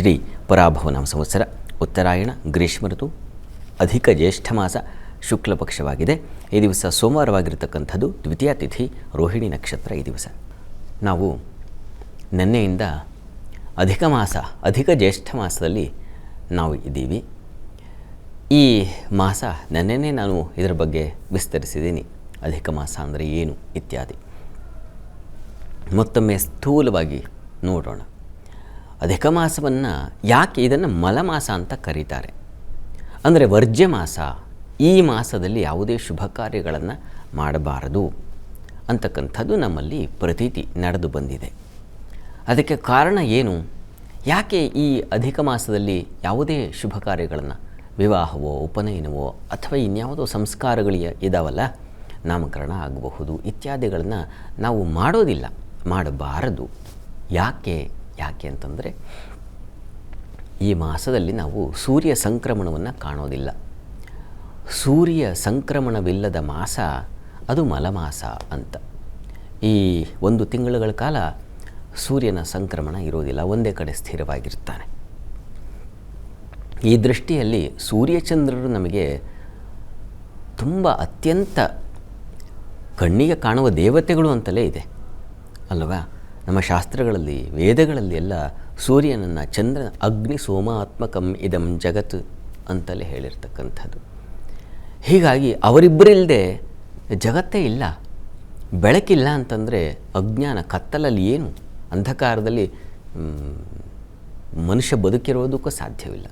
ಶ್ರೀ ಪರಾಭವನಾಮ ಸಂವತ್ಸರ ಉತ್ತರಾಯಣ ಗ್ರೀಷ್ಮ ಋತು ಅಧಿಕ ಜ್ಯೇಷ್ಠ ಮಾಸ ಶುಕ್ಲ ಪಕ್ಷವಾಗಿದೆ. ಈ ದಿವಸ ಸೋಮವಾರವಾಗಿರತಕ್ಕಂಥದ್ದು, ದ್ವಿತೀಯ ತಿಥಿ, ರೋಹಿಣಿ ನಕ್ಷತ್ರ. ಈ ದಿವಸ ನಾವು ನಿನ್ನೆಯಿಂದ ಅಧಿಕ ಮಾಸ, ಅಧಿಕ ಜ್ಯೇಷ್ಠ ಮಾಸದಲ್ಲಿ ನಾವು ಇದ್ದೀವಿ. ಈ ಮಾಸ ನೆನ್ನೆನೇ ನಾನು ಇದರ ಬಗ್ಗೆ ವಿಸ್ತರಿಸಿದ್ದೀನಿ. ಅಧಿಕ ಮಾಸ ಅಂದರೆ ಏನು ಇತ್ಯಾದಿ. ಮತ್ತೊಮ್ಮೆ ಸ್ಥೂಲವಾಗಿ ನೋಡೋಣ. ಅಧಿಕ ಮಾಸವನ್ನು ಯಾಕೆ ಇದನ್ನು ಮಲಮಾಸ ಅಂತ ಕರೀತಾರೆ ಅಂದರೆ ವರ್ಜ್ಯ ಮಾಸ. ಈ ಮಾಸದಲ್ಲಿ ಯಾವುದೇ ಶುಭ ಕಾರ್ಯಗಳನ್ನು ಮಾಡಬಾರದು ಅಂತಕ್ಕಂಥದ್ದು ನಮ್ಮಲ್ಲಿ ಪ್ರತೀತಿ ನಡೆದು ಬಂದಿದೆ. ಅದಕ್ಕೆ ಕಾರಣ ಏನು? ಯಾಕೆ ಈ ಅಧಿಕ ಮಾಸದಲ್ಲಿ ಯಾವುದೇ ಶುಭ ಕಾರ್ಯಗಳನ್ನು, ವಿವಾಹವೋ ಉಪನಯನವೋ ಅಥವಾ ಇನ್ಯಾವುದೋ ಸಂಸ್ಕಾರಗಳಿಗೆ ಇದಾವಲ್ಲ, ನಾಮಕರಣ ಆಗಬಹುದು ಇತ್ಯಾದಿಗಳನ್ನು ನಾವು ಮಾಡೋದಿಲ್ಲ, ಮಾಡಬಾರದು. ಯಾಕೆ ಅಂತಂದರೆ ಈ ಮಾಸದಲ್ಲಿ ನಾವು ಸೂರ್ಯ ಸಂಕ್ರಮಣವನ್ನು ಕಾಣೋದಿಲ್ಲ. ಸೂರ್ಯ ಸಂಕ್ರಮಣವಿಲ್ಲದ ಮಾಸ ಅದು ಮಲಮಾಸ ಅಂತ. ಈ ಒಂದು ತಿಂಗಳುಗಳ ಕಾಲ ಸೂರ್ಯನ ಸಂಕ್ರಮಣ ಇರೋದಿಲ್ಲ, ಒಂದೇ ಕಡೆ ಸ್ಥಿರವಾಗಿರ್ತಾನೆ. ಈ ದೃಷ್ಟಿಯಲ್ಲಿ ಸೂರ್ಯಚಂದ್ರರು ನಮಗೆ ತುಂಬ ಅತ್ಯಂತ ಕಣ್ಣಿಗೆ ಕಾಣುವ ದೇವತೆಗಳು ಅಂತಲೇ ಇದೆ ಅಲ್ವಾ? ನಮ್ಮ ಶಾಸ್ತ್ರಗಳಲ್ಲಿ, ವೇದಗಳಲ್ಲಿ ಎಲ್ಲ ಸೂರ್ಯನನ್ನು ಚಂದ್ರ ಅಗ್ನಿ ಸೋಮಾತ್ಮಕಂ ಇದಂ ಜಗತ್ ಅಂತಲೇ ಹೇಳಿರ್ತಕ್ಕಂಥದ್ದು. ಹೀಗಾಗಿ ಅವರಿಬ್ಬರಿಲ್ಲದೆ ಜಗತ್ತೇ ಇಲ್ಲ. ಬೆಳಕಿಲ್ಲ ಅಂತಂದರೆ ಅಜ್ಞಾನ, ಕತ್ತಲಲ್ಲಿ ಏನು, ಅಂಧಕಾರದಲ್ಲಿ ಮನುಷ್ಯ ಬದುಕಿರೋದಕ್ಕೂ ಸಾಧ್ಯವಿಲ್ಲ.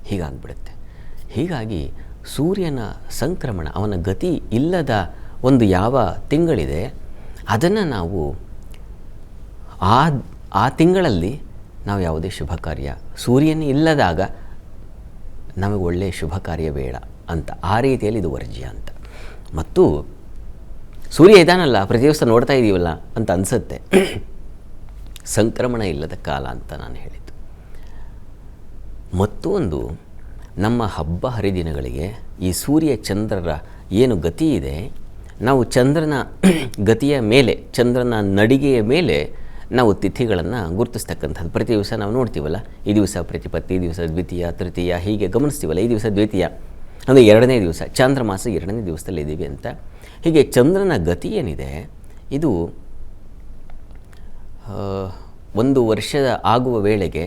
ಹೀಗಾಗ್ಬಿಡುತ್ತೆ. ಹೀಗಾಗಿ ಸೂರ್ಯನ ಸಂಕ್ರಮಣ, ಅವನ ಗತಿ ಇಲ್ಲದ ಒಂದು ಯಾವ ತಿಂಗಳಿದೆ ಅದನ್ನು ನಾವು ಆ ತಿಂಗಳಲ್ಲಿ ನಾವು ಯಾವುದೇ ಶುಭ ಕಾರ್ಯ, ಸೂರ್ಯನೇ ಇಲ್ಲದಾಗ ನಮಗೆ ಒಳ್ಳೆಯ ಶುಭ ಕಾರ್ಯ ಬೇಡ ಅಂತ, ಆ ರೀತಿಯಲ್ಲಿ ಇದು ವರ್ಜ್ಯ ಅಂತ. ಮತ್ತು ಸೂರ್ಯ ಇದಾನಲ್ಲ, ಪ್ರತಿ ದಿವಸ ನೋಡ್ತಾ ಇದ್ದೀವಲ್ಲ ಅಂತ ಅನಿಸುತ್ತೆ. ಸಂಕ್ರಮಣ ಇಲ್ಲದ ಕಾಲ ಅಂತ ನಾನು ಹೇಳಿದ್ದು. ಮತ್ತೊಂದು, ನಮ್ಮ ಹಬ್ಬ ಹರಿದಿನಗಳಿಗೆ ಈ ಸೂರ್ಯ ಚಂದ್ರರ ಏನು ಗತಿ ಇದೆ, ನಾವು ಚಂದ್ರನ ಗತಿಯ ಮೇಲೆ, ಚಂದ್ರನ ನಡಿಗೆಯ ಮೇಲೆ ನಾವು ತಿಥಿಗಳನ್ನು ಗುರುತಿಸ್ತಕ್ಕಂಥದ್ದು. ಪ್ರತಿ ದಿವಸ ನಾವು ನೋಡ್ತೀವಲ್ಲ, ಈ ದಿವಸ ಪ್ರತಿಪತ್ತಿ, ಈ ದಿವಸ ದ್ವಿತೀಯ, ತೃತೀಯ, ಹೀಗೆ ಗಮನಿಸ್ತೀವಲ್ಲ. ಈ ದಿವಸ ದ್ವಿತೀಯ ಅಂದರೆ ಎರಡನೇ ದಿವಸ, ಚಾಂದ್ರಮಾಸ ಎರಡನೇ ದಿವಸದಲ್ಲಿ ಇದ್ದೀವಿ ಅಂತ. ಹೀಗೆ ಚಂದ್ರನ ಗತಿ ಏನಿದೆ ಇದು ಒಂದು ವರ್ಷದ ಆಗುವ ವೇಳೆಗೆ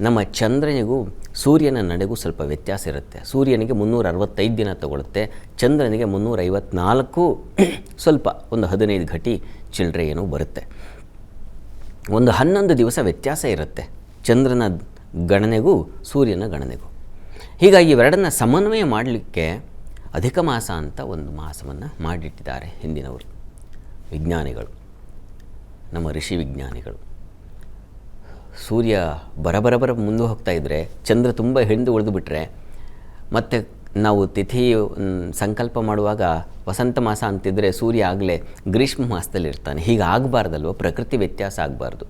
ನಮ್ಮ ಚಂದ್ರನಿಗೂ ಸೂರ್ಯನ ನಡೆಗೂ ಸ್ವಲ್ಪ ವ್ಯತ್ಯಾಸ ಇರುತ್ತೆ. ಸೂರ್ಯನಿಗೆ 365 ದಿನ ತಗೊಳುತ್ತೆ, ಚಂದ್ರನಿಗೆ 354, ಸ್ವಲ್ಪ ಒಂದು 15 ಘಟಿ ಚಿಲ್ಲರೆ ಏನೋ ಬರುತ್ತೆ. ಒಂದು 11 ದಿವಸ ವ್ಯತ್ಯಾಸ ಇರುತ್ತೆ ಚಂದ್ರನ ಗಣನೆಗೂ ಸೂರ್ಯನ ಗಣನೆಗೂ. ಹೀಗಾಗಿ ಇವೆರಡನ್ನು ಸಮನ್ವಯ ಮಾಡಲಿಕ್ಕೆ ಅಧಿಕ ಮಾಸ ಅಂತ ಒಂದು ಮಾಸವನ್ನು ಮಾಡಿಟ್ಟಿದ್ದಾರೆ ಹಿಂದಿನವರು, ವಿಜ್ಞಾನಿಗಳು, ನಮ್ಮ ಋಷಿ ವಿಜ್ಞಾನಿಗಳು. ಸೂರ್ಯ ಬರಬರ ಮುಂದೆ ಹೋಗ್ತಾ ಇದ್ದರೆ, ಚಂದ್ರ ತುಂಬ ಹಿಂದೆ ಉಳಿದು ಬಿಟ್ಟರೆ, ಮತ್ತು ನಾವು ತಿಥಿ ಸಂಕಲ್ಪ ಮಾಡುವಾಗ ವಸಂತ ಮಾಸ ಅಂತಿದ್ದರೆ ಸೂರ್ಯ ಆಗಲೇ ಗ್ರೀಷ್ಮ ಮಾಸದಲ್ಲಿ ಇರ್ತಾನೆ. ಹೀಗೆ ಆಗಬಾರ್ದಲ್ವ, ಪ್ರಕೃತಿ ವ್ಯತ್ಯಾಸ ಆಗಬಾರ್ದು.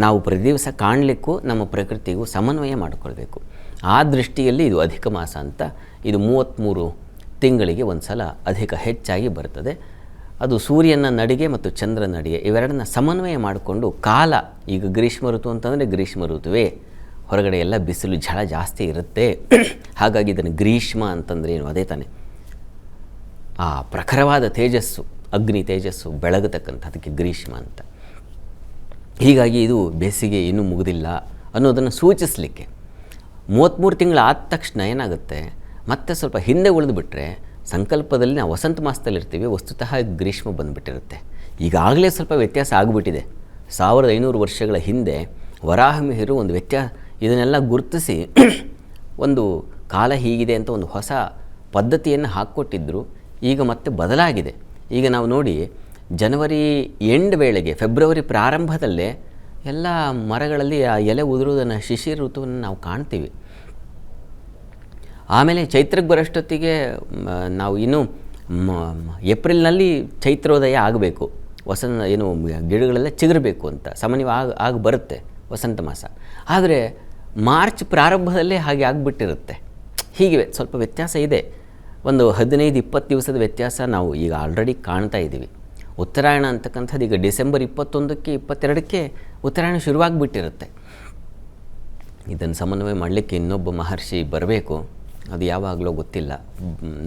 ನಾವು ಪ್ರತಿ ದಿವಸ ಕಾಣಲಿಕ್ಕೂ ನಮ್ಮ ಪ್ರಕೃತಿಗೂ ಸಮನ್ವಯ ಮಾಡಿಕೊಳ್ಬೇಕು. ಆ ದೃಷ್ಟಿಯಲ್ಲಿ ಇದು ಅಧಿಕ ಮಾಸ ಅಂತ. ಇದು 33 ತಿಂಗಳಿಗೆ ಒಂದು ಸಲ ಅಧಿಕ ಹೆಚ್ಚಾಗಿ ಬರ್ತದೆ. ಅದು ಸೂರ್ಯನ ನಡಿಗೆ ಮತ್ತು ಚಂದ್ರನ ನಡಿಗೆ ಇವೆರಡನ್ನ ಸಮನ್ವಯ ಮಾಡಿಕೊಂಡು ಕಾಲ, ಈಗ ಗ್ರೀಷ್ಮ ಋತು ಅಂತಂದರೆ ಗ್ರೀಷ್ಮ ಋತುವೇ, ಹೊರಗಡೆ ಎಲ್ಲ ಬಿಸಿಲು ಝಳ ಜಾಸ್ತಿ ಇರುತ್ತೆ. ಹಾಗಾಗಿ ಇದನ್ನು ಗ್ರೀಷ್ಮ ಅಂತಂದರೆ ಏನು, ಅದೇ ತಾನೆ, ಆ ಪ್ರಖರವಾದ ತೇಜಸ್ಸು, ಅಗ್ನಿ ತೇಜಸ್ಸು ಬೆಳಗತಕ್ಕಂಥದಕ್ಕೆ ಗ್ರೀಷ್ಮ ಅಂತ. ಹೀಗಾಗಿ ಇದು ಬೇಸಿಗೆ ಇನ್ನೂ ಮುಗಿದಿಲ್ಲ ಅನ್ನೋದನ್ನು ಸೂಚಿಸಲಿಕ್ಕೆ 33 ತಿಂಗಳು ಆದ ತಕ್ಷಣ ಏನಾಗುತ್ತೆ, ಮತ್ತೆ ಸ್ವಲ್ಪ ಹಿಂದೆ ಉಳಿದು ಬಿಟ್ಟರೆ ಸಂಕಲ್ಪದಲ್ಲಿ ನಾವು ವಸಂತ ಮಾಸದಲ್ಲಿ ಇರ್ತೀವಿ, ವಸ್ತುತಃ ಗ್ರೀಷ್ಮ ಬಂದುಬಿಟ್ಟಿರುತ್ತೆ. ಈಗಾಗಲೇ ಸ್ವಲ್ಪ ವ್ಯತ್ಯಾಸ ಆಗಿಬಿಟ್ಟಿದೆ. 1500 ವರ್ಷಗಳ ಹಿಂದೆ ವರಾಹಮಿಹಿರು ಒಂದು ಇದನ್ನೆಲ್ಲ ಗುರುತಿಸಿ ಒಂದು ಕಾಲ ಹೀಗಿದೆ ಅಂತ ಒಂದು ಹೊಸ ಪದ್ಧತಿಯನ್ನು ಹಾಕ್ಕೊಟ್ಟಿದ್ದರು. ಈಗ ಮತ್ತೆ ಬದಲಾಗಿದೆ. ಈಗ ನಾವು ನೋಡಿ, ಜನವರಿ ಎಂಡ್ ವೇಳೆಗೆ, ಫೆಬ್ರವರಿ ಪ್ರಾರಂಭದಲ್ಲೇ ಎಲ್ಲ ಮರಗಳಲ್ಲಿ ಆ ಎಲೆ ಉದುರುವುದನ್ನು, ಶಿಶಿರ ಋತುವನ್ನು ನಾವು ಕಾಣ್ತೀವಿ. ಆಮೇಲೆ ಚೈತ್ರಕ್ಕೆ ಬರೋಷ್ಟೊತ್ತಿಗೆ ನಾವು ಇನ್ನೂ ಏಪ್ರಿಲ್ನಲ್ಲಿ ಚೈತ್ರೋದಯ ಆಗಬೇಕು, ಏನು ಗಿಡಗಳೆಲ್ಲ ಚಿಗುರಬೇಕು ಅಂತ ಸಾಮಾನ್ಯವಾಗಿ ಆಗಿ ಬರುತ್ತೆ ವಸಂತ ಮಾಸ. ಆದರೆ ಮಾರ್ಚ್ ಪ್ರಾರಂಭದಲ್ಲೇ ಹಾಗೆ ಆಗಿಬಿಟ್ಟಿರುತ್ತೆ. ಹೀಗೆ ಸ್ವಲ್ಪ ವ್ಯತ್ಯಾಸ ಇದೆ. ಒಂದು 15-20 ದಿವಸದ ವ್ಯತ್ಯಾಸ ನಾವು ಈಗ ಆಲ್ರೆಡಿ ಕಾಣ್ತಾ ಇದ್ದೀವಿ. ಉತ್ತರಾಯಣ ಅಂತಕ್ಕಂಥದ್ದು ಈಗ ಡಿಸೆಂಬರ್ 21ಕ್ಕೆ 22ಕ್ಕೆ ಉತ್ತರಾಯಣ ಶುರುವಾಗಿಬಿಟ್ಟಿರುತ್ತೆ. ಇದನ್ನು ಸಮನ್ವಯ ಮಾಡಲಿಕ್ಕೆ ಇನ್ನೊಬ್ಬ ಮಹರ್ಷಿ ಬರಬೇಕು, ಅದು ಯಾವಾಗಲೂ ಗೊತ್ತಿಲ್ಲ,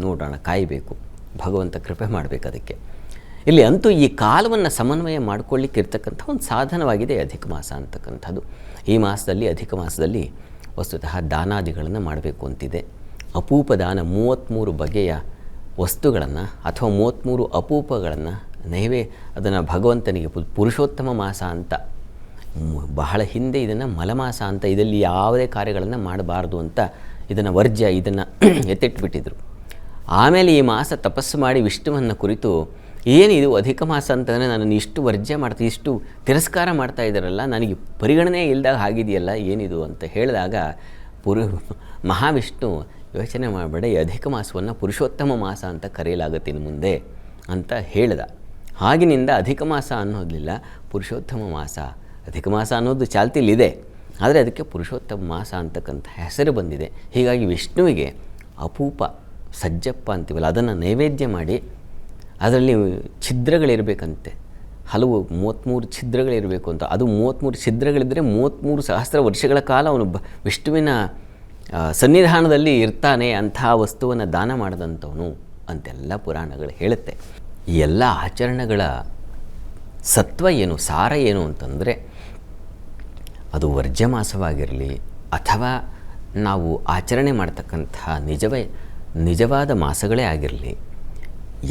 ನೋಡೋಣ, ಕಾಯಬೇಕು, ಭಗವಂತ ಕೃಪೆ ಮಾಡಬೇಕು ಅದಕ್ಕೆ. ಇಲ್ಲಿ ಅಂತೂ ಈ ಕಾಲವನ್ನು ಸಮನ್ವಯ ಮಾಡಿಕೊಳ್ಳಿಕ್ಕೆ ಇರ್ತಕ್ಕಂಥ ಒಂದು ಸಾಧನವಾಗಿದೆ ಅಧಿಕ ಮಾಸ ಅಂತಕ್ಕಂಥದ್ದು. ಈ ಮಾಸದಲ್ಲಿ, ಅಧಿಕ ಮಾಸದಲ್ಲಿ ವಸ್ತುತಃ ದಾನಾದಿಗಳನ್ನು ಮಾಡಬೇಕು ಅಂತಿದೆ. ಅಪೂಪ ದಾನ 33 ಬಗೆಯ ವಸ್ತುಗಳನ್ನು ಅಥವಾ 33 ಅಪೂಪಗಳನ್ನು ಅದನ್ನು ಭಗವಂತನಿಗೆ ಪುರುಷೋತ್ತಮ ಮಾಸ ಅಂತ, ಬಹಳ ಹಿಂದೆ ಇದನ್ನು ಮಲಮಾಸ ಅಂತ, ಇದರಲ್ಲಿ ಯಾವುದೇ ಕಾರ್ಯಗಳನ್ನು ಮಾಡಬಾರ್ದು ಅಂತ ಇದನ್ನು ವರ್ಜ್ಯ, ಇದನ್ನು ಎತ್ತಿಟ್ಬಿಟ್ಟಿದ್ರು. ಆಮೇಲೆ ಈ ಮಾಸ ತಪಸ್ಸು ಮಾಡಿ ವಿಷ್ಣುವನ್ನು ಕುರಿತು, ಏನಿದು ಅಧಿಕ ಮಾಸ ಅಂತಂದರೆ ನನ್ನನ್ನು ಇಷ್ಟು ವರ್ಜ್ಯ ಮಾಡ್ತಾ, ಇಷ್ಟು ತಿರಸ್ಕಾರ ಮಾಡ್ತಾ ಇದ್ದಾರಲ್ಲ, ನನಗೆ ಪರಿಗಣನೆ ಇಲ್ಲದಾಗ ಆಗಿದೆಯಲ್ಲ, ಏನಿದು ಅಂತ ಹೇಳಿದಾಗ ಮಹಾವಿಷ್ಣು ಯೋಚನೆ ಮಾಡಬೇಡ, ಈ ಅಧಿಕ ಮಾಸವನ್ನು ಪುರುಷೋತ್ತಮ ಮಾಸ ಅಂತ ಕರೆಯಲಾಗುತ್ತೆ ಇನ್ನು ಮುಂದೆ ಅಂತ ಹೇಳ್ದ. ಆಗಿನಿಂದ ಅಧಿಕ ಮಾಸ ಅನ್ನೋದಿಲ್ಲ, ಪುರುಷೋತ್ತಮ ಮಾಸ. ಅಧಿಕ ಮಾಸ ಅನ್ನೋದು ಚಾಲ್ತಿಯಲ್ಲಿದೆ, ಆದರೆ ಅದಕ್ಕೆ ಪುರುಷೋತ್ತಮ ಮಾಸ ಅಂತಕ್ಕಂಥ ಹೆಸರು ಬಂದಿದೆ. ಹೀಗಾಗಿ ವಿಷ್ಣುವಿಗೆ ಅಪೂಪ ಸಜ್ಜಪ್ಪ ಅಂತೀವಲ್ಲ, ಅದನ್ನು ನೈವೇದ್ಯ ಮಾಡಿ, ಅದರಲ್ಲಿ ಛಿದ್ರಗಳಿರಬೇಕಂತೆ, ಹಲವು 33 ಛಿದ್ರಗಳಿರಬೇಕು ಅಂತ. ಅದು 33 ಛಿದ್ರಗಳಿದ್ದರೆ 33 ಸಹಸ್ರ ವರ್ಷಗಳ ಕಾಲ ಅವನು ವಿಷ್ಣುವಿನ ಸನ್ನಿಧಾನದಲ್ಲಿ ಇರ್ತಾನೆ, ಅಂಥ ವಸ್ತುವನ್ನು ದಾನ ಮಾಡಿದಂಥವನು ಅಂತೆಲ್ಲ ಪುರಾಣಗಳು ಹೇಳುತ್ತೆ. ಈ ಎಲ್ಲ ಆಚರಣೆಗಳ ಸತ್ವ ಏನು, ಸಾರ ಏನು ಅಂತಂದರೆ, ಅದು ವರ್ಜ್ಯ ಮಾಸವಾಗಿರಲಿ ಅಥವಾ ನಾವು ಆಚರಣೆ ಮಾಡ್ತಕ್ಕಂಥ ನಿಜವಾದ ಮಾಸಗಳೇ ಆಗಿರಲಿ,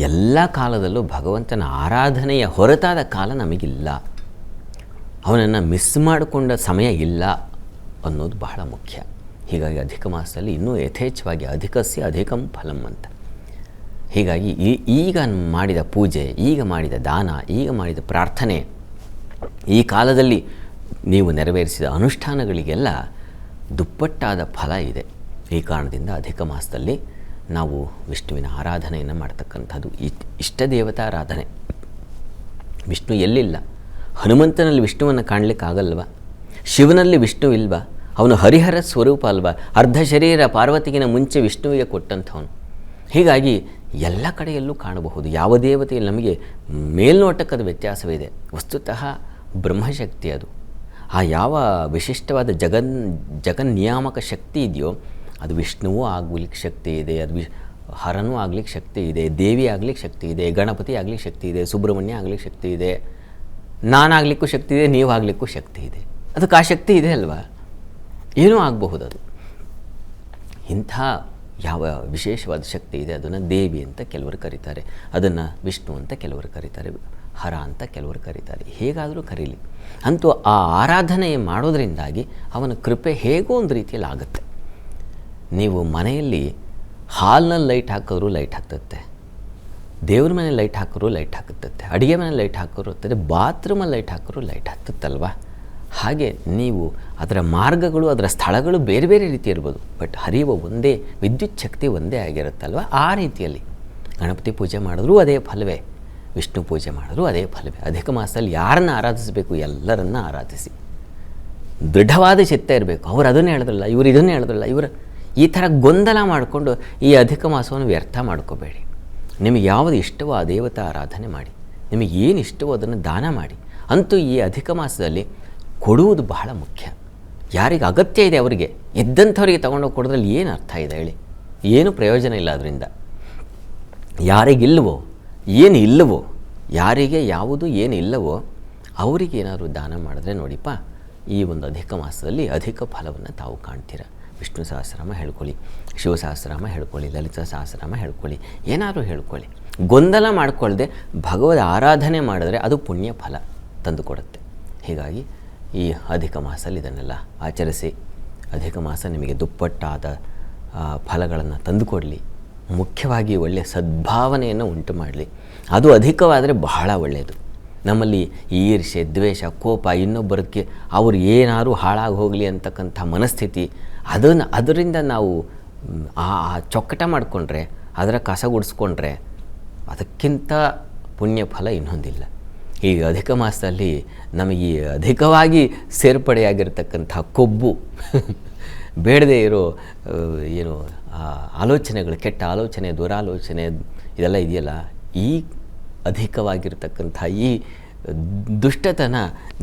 ಎಲ್ಲ ಕಾಲದಲ್ಲೂ ಭಗವಂತನ ಆರಾಧನೆಯ ಹೊರತಾದ ಕಾಲ ನಮಗಿಲ್ಲ. ಅವನನ್ನು ಮಿಸ್ ಮಾಡಿಕೊಂಡ ಸಮಯ ಇಲ್ಲ ಅನ್ನೋದು ಬಹಳ ಮುಖ್ಯ. ಹೀಗಾಗಿ ಅಧಿಕ ಮಾಸದಲ್ಲಿ ಇನ್ನೂ ಯಥೇಚ್ಛವಾಗಿ ಅಧಿಕಸ್ಯ ಅಧಿಕಂ ಫಲಂ ಅಂತ. ಹೀಗಾಗಿ ಈಗ ಮಾಡಿದ ಪೂಜೆ, ಈಗ ಮಾಡಿದ ದಾನ, ಈಗ ಮಾಡಿದ ಪ್ರಾರ್ಥನೆ, ಈ ಕಾಲದಲ್ಲಿ ನೀವು ನೆರವೇರಿಸಿದ ಅನುಷ್ಠಾನಗಳಿಗೆಲ್ಲ ದುಪ್ಪಟ್ಟಾದ ಫಲ ಇದೆ. ಈ ಕಾರಣದಿಂದ ಅಧಿಕ ಮಾಸದಲ್ಲಿ ನಾವು ವಿಷ್ಣುವಿನ ಆರಾಧನೆಯನ್ನು ಮಾಡ್ತಕ್ಕಂಥದ್ದು. ಇಷ್ಟ ದೇವತಾರಾಧನೆ. ವಿಷ್ಣು ಎಲ್ಲಿಲ್ಲ? ಹನುಮಂತನಲ್ಲಿ ವಿಷ್ಣುವನ್ನು ಕಾಣಲಿಕ್ಕಾಗಲ್ವ? ಶಿವನಲ್ಲಿ ವಿಷ್ಣು ಇಲ್ವಾ? ಅವನು ಹರಿಹರ ಸ್ವರೂಪ ಅಲ್ವಾ? ಅರ್ಧ ಶರೀರ ಪಾರ್ವತಿಗಿನ ಮುಂಚೆ ವಿಷ್ಣುವಿಗೆ ಕೊಟ್ಟಂಥವನು. ಹೀಗಾಗಿ ಎಲ್ಲ ಕಡೆಯಲ್ಲೂ ಕಾಣಬಹುದು. ಯಾವ ದೇವತೆಯಲ್ಲಿ ನಮಗೆ ಮೇಲ್ನೋಟಕ್ಕದ ವ್ಯತ್ಯಾಸವಿದೆ, ವಸ್ತುತಃ ಬ್ರಹ್ಮಶಕ್ತಿ ಅದು. ಆ ಯಾವ ವಿಶಿಷ್ಟವಾದ ಜಗನ್ನಿಯಾಮಕ ಶಕ್ತಿ ಇದೆಯೋ ಅದು ವಿಷ್ಣುವೂ ಆಗಲಿಕ್ಕೆ ಶಕ್ತಿ ಇದೆ, ಅದು ಹರನೂ ಆಗಲಿಕ್ಕೆ ಶಕ್ತಿ ಇದೆ, ದೇವಿ ಆಗಲಿಕ್ಕೆ ಶಕ್ತಿ ಇದೆ, ಗಣಪತಿ ಆಗಲಿಕ್ಕೆ ಶಕ್ತಿ ಇದೆ, ಸುಬ್ರಹ್ಮಣ್ಯ ಆಗಲಿಕ್ಕೆ ಶಕ್ತಿ ಇದೆ, ನಾನಾಗಲಿಕ್ಕೂ ಶಕ್ತಿ ಇದೆ, ನೀವಾಗಲಿಕ್ಕೂ ಶಕ್ತಿ ಇದೆ. ಅದಕ್ಕೆ ಆ ಶಕ್ತಿ ಇದೆ ಅಲ್ವಾ? ಏನೂ ಆಗಬಹುದು ಅದು. ಇಂಥ ಯಾವ ವಿಶೇಷವಾದ ಶಕ್ತಿ ಇದೆ ಅದನ್ನು ದೇವಿ ಅಂತ ಕೆಲವರು ಕರೀತಾರೆ, ಅದನ್ನು ವಿಷ್ಣು ಅಂತ ಕೆಲವರು ಕರೀತಾರೆ, ಹರ ಅಂತ ಕೆಲವರು ಕರೀತಾರೆ. ಹೇಗಾದರೂ ಕರೀಲಿ, ಅಂತೂ ಆ ಆರಾಧನೆ ಮಾಡೋದರಿಂದಾಗಿ ಅವನ ಕೃಪೆ ಹೇಗೋ ಒಂದು ರೀತಿಯಲ್ಲಿ ಆಗುತ್ತೆ. ನೀವು ಮನೆಯಲ್ಲಿ ಹಾಲ್ನಲ್ಲಿ ಲೈಟ್ ಹಾಕಿದ್ರು ಲೈಟ್ ಹಾಕ್ತತ್ತೆ, ದೇವ್ರ ಮನೇಲಿ ಲೈಟ್ ಹಾಕಿದ್ರು ಲೈಟ್ ಹಾಕುತ್ತೆ, ಅಡುಗೆ ಮನೇಲಿ ಲೈಟ್ ಹಾಕಿದ್ರು ಇರ್ತದೆ, ಬಾತ್ರೂಮಲ್ಲಿ ಲೈಟ್ ಹಾಕಿದ್ರು ಲೈಟ್ ಹತ್ತುತ್ತಲ್ವ? ಹಾಗೆ ನೀವು ಅದರ ಮಾರ್ಗಗಳು, ಅದರ ಸ್ಥಳಗಳು ಬೇರೆ ಬೇರೆ ರೀತಿ ಇರ್ಬೋದು, ಬಟ್ ಹರಿಯುವ ಒಂದೇ ವಿದ್ಯುತ್ ಶಕ್ತಿ ಒಂದೇ ಆಗಿರುತ್ತಲ್ವ? ಆ ರೀತಿಯಲ್ಲಿ ಗಣಪತಿ ಪೂಜೆ ಮಾಡಿದ್ರೂ ಅದೇ ಫಲವೇ, ವಿಷ್ಣು ಪೂಜೆ ಮಾಡಿದ್ರೂ ಅದೇ ಫಲವೇ. ಅಧಿಕ ಮಾಸದಲ್ಲಿ ಯಾರನ್ನು ಆರಾಧಿಸಬೇಕು? ಎಲ್ಲರನ್ನ ಆರಾಧಿಸಿ. ದೃಢವಾದ ಚಿತ್ತ ಇರಬೇಕು. ಅವರು ಅದನ್ನೇ ಹೇಳಿದ್ರಲ್ಲ, ಇವರು ಇದನ್ನೇ ಹೇಳಿದ್ರಲ್ಲ, ಇವರು ಈ ಥರ ಗೊಂದಲ ಮಾಡಿಕೊಂಡು ಈ ಅಧಿಕ ಮಾಸವನ್ನು ವ್ಯರ್ಥ ಮಾಡ್ಕೋಬೇಡಿ. ನಿಮಗೆ ಯಾವುದು ಇಷ್ಟವೋ ಆ ದೇವತಾ ಆರಾಧನೆ ಮಾಡಿ, ನಿಮಗೆ ಏನು ಇಷ್ಟವೋ ಅದನ್ನು ದಾನ ಮಾಡಿ. ಅಂತೂ ಈ ಅಧಿಕ ಮಾಸದಲ್ಲಿ ಕೊಡುವುದು ಬಹಳ ಮುಖ್ಯ. ಯಾರಿಗೆ ಅಗತ್ಯ ಇದೆ ಅವರಿಗೆ, ಇದ್ದಂಥವರಿಗೆ ತೊಗೊಂಡೋಗಿ ಕೊಡೋದ್ರಲ್ಲಿ ಏನು ಅರ್ಥ ಇದೆ ಹೇಳಿ? ಏನು ಪ್ರಯೋಜನ ಇಲ್ಲ ಅದರಿಂದ. ಯಾರಿಗಿಲ್ಲವೋ, ಏನು ಇಲ್ಲವೋ, ಯಾರಿಗೆ ಯಾವುದು ಏನು ಇಲ್ಲವೋ ಅವರಿಗೆ ಏನಾದರೂ ದಾನ ಮಾಡಿದ್ರೆ ನೋಡಿಪ್ಪ, ಈ ಒಂದು ಅಧಿಕ ಮಾಸದಲ್ಲಿ ಅಧಿಕ ಫಲವನ್ನು ತಾವು ಕಾಣ್ತೀರ. ವಿಷ್ಣು ಸಹಸ್ರನಾಮ ಹೇಳ್ಕೊಳ್ಳಿ, ಶಿವ ಸಹಸ್ರನಾಮ ಹೇಳ್ಕೊಳ್ಳಿ, ಲಲಿತಾ ಸಹಸ್ರನಾಮ ಹೇಳ್ಕೊಳ್ಳಿ, ಏನಾದರೂ ಹೇಳ್ಕೊಳ್ಳಿ. ಗೊಂದಲ ಮಾಡಿಕೊಳ್ಳದೆ ಭಗವದ್ ಆರಾಧನೆ ಮಾಡಿದ್ರೆ ಅದು ಪುಣ್ಯ ಫಲ ತಂದುಕೊಡುತ್ತೆ. ಹೀಗಾಗಿ ಈ ಅಧಿಕ ಮಾಸದಲ್ಲಿ ಇದನ್ನೆಲ್ಲ ಆಚರಿಸಿ, ಅಧಿಕ ಮಾಸ ನಿಮಗೆ ದುಪ್ಪಟ್ಟಾದ ಫಲಗಳನ್ನು ತಂದುಕೊಡಲಿ. ಮುಖ್ಯವಾಗಿ ಒಳ್ಳೆಯ ಸದ್ಭಾವನೆಯನ್ನು ಉಂಟು ಮಾಡಲಿ. ಅದು ಅಧಿಕವಾದರೆ ಬಹಳ ಒಳ್ಳೆಯದು. ನಮ್ಮಲ್ಲಿ ಈರ್ಷೆ, ದ್ವೇಷ, ಕೋಪ, ಇನ್ನೊಬ್ಬರಿಗೆ ಅವರು ಏನಾದರೂ ಹಾಳಾಗಿ ಹೋಗಲಿ ಅಂತಕ್ಕಂಥ ಮನಸ್ಥಿತಿ, ಅದರಿಂದ ನಾವು ಆ ಚೊಕ್ಕಟ ಮಾಡಿಕೊಂಡ್ರೆ, ಅದರ ಕಸ ಗುಡಿಸ್ಕೊಂಡ್ರೆ ಅದಕ್ಕಿಂತ ಪುಣ್ಯ ಫಲ ಇನ್ನೊಂದಿಲ್ಲ. ಈ ಅಧಿಕ ಮಾಸದಲ್ಲಿ ನಮಗೆ ಅಧಿಕವಾಗಿ ಸೇರ್ಪಡೆಯಾಗಿರ್ತಕ್ಕಂಥ ಕೊಬ್ಬು, ಬೇಡದೇ ಇರೋ ಏನು ಆಲೋಚನೆಗಳು, ಕೆಟ್ಟ ಆಲೋಚನೆ, ದುರಾಲೋಚನೆ ಇದೆಲ್ಲ ಇದೆಯಲ್ಲ, ಈ ಅಧಿಕವಾಗಿರ್ತಕ್ಕಂಥ ಈ ದುಷ್ಟತನ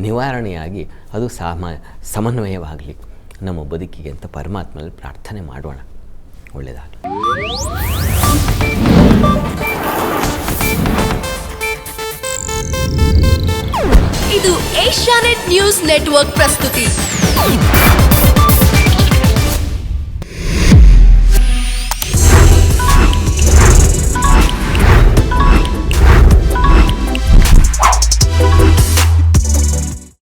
ನಿವಾರಣೆಯಾಗಿ ಅದು ಸಮನ್ವಯವಾಗಲಿ, ನಮ್ಮ ಬದುಕಿಗೆ ಅಂತ ಪರಮಾತ್ಮನಲ್ಲಿ ಪ್ರಾರ್ಥನೆ ಮಾಡೋಣ. ಒಳ್ಳೆಯದಾಗಲಿ. ಇದು ಏಷ್ಯಾನೆಟ್ ನ್ಯೂಸ್ ನೆಟ್ವರ್ಕ್ ಪ್ರಸ್ತುತಿ.